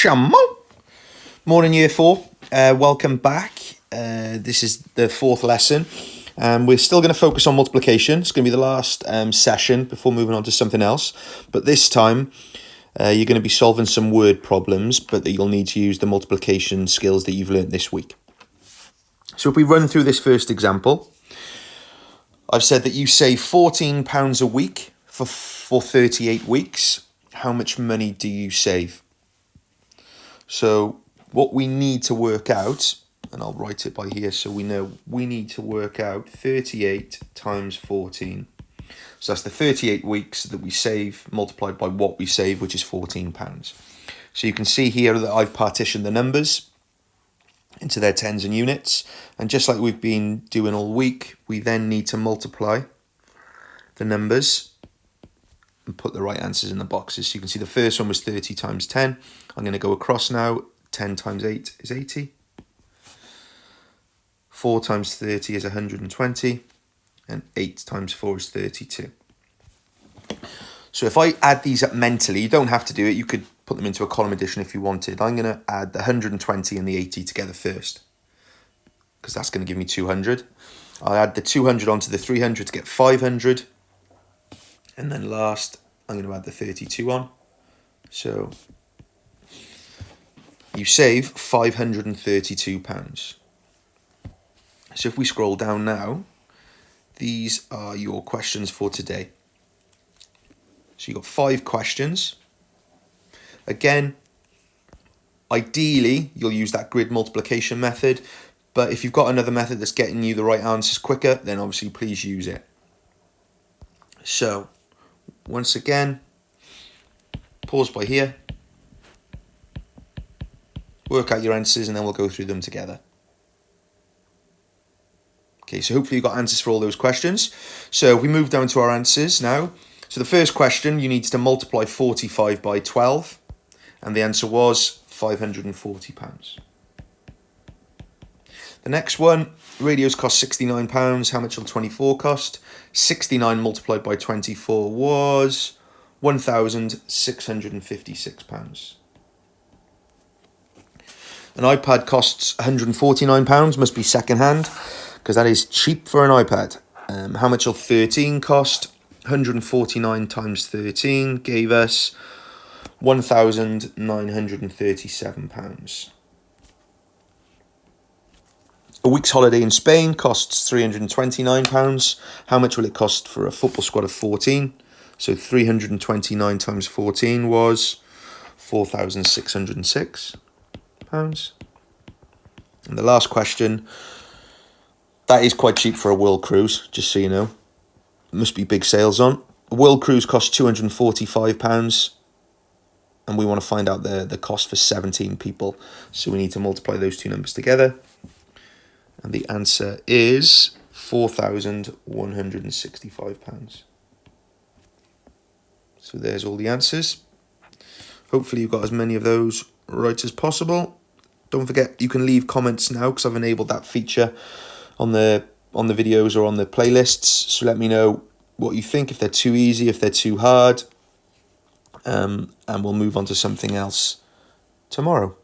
Shamo. Morning, year 4. Welcome back. This is the 4th lesson. We're still going to focus on multiplication. It's going to be the last session before moving on to something else. But this time, you're going to be solving some word problems, but that you'll need to use the multiplication skills that you've learnt this week. So if we run through this first example, I've said that you save £14 a week for 38 weeks. How much money do you save? So what we need to work out, and I'll write it by here so we know, we need to work out 38 times 14. So that's the 38 weeks that we save multiplied by what we save, which is £14. So you can see here that I've partitioned the numbers into their tens and units. And just like we've been doing all week, we then need to multiply the numbers and put the right answers in the boxes. So you can see the first one was 30 times 10. I'm going to go across now. 10 times 8 is 80. 4 times 30 is 120. And 8 times 4 is 32. So if I add these up mentally, you don't have to do it. You could put them into a column addition if you wanted. I'm going to add the 120 and the 80 together first, because that's going to give me 200. I'll add the 200 onto the 300 to get 500. And then last, I'm going to add the 32 on. So you save £532. So if we scroll down now, these are your questions for today. So you've got 5 questions. Again, ideally, you'll use that grid multiplication method. But if you've got another method that's getting you the right answers quicker, then obviously please use it. So once again, pause by here, work out your answers, and then we'll go through them together. Okay, so hopefully you got answers for all those questions. So we move down to our answers now. So the first question, you need to multiply 45 by 12, and the answer was £540. The next one, radios cost £69. How much will 24 cost? 69 multiplied by 24 was £1,656. An iPad costs £149, must be second hand, because that is cheap for an iPad. How much will 13 cost? 149 times 13 gave us £1,937. A week's holiday in Spain costs £329. How much will it cost for a football squad of 14? So 329 times 14 was £4,606. And the last question, that is quite cheap for a world cruise, just so you know. Must be big sales on. A world cruise costs £245. And we want to find out the cost for 17 people. So we need to multiply those two numbers together. And the answer is £4,165. So there's all the answers. Hopefully you've got as many of those right as possible. Don't forget, you can leave comments now, because I've enabled that feature on the videos or on the playlists. So let me know what you think, if they're too easy, if they're too hard. And we'll move on to something else tomorrow.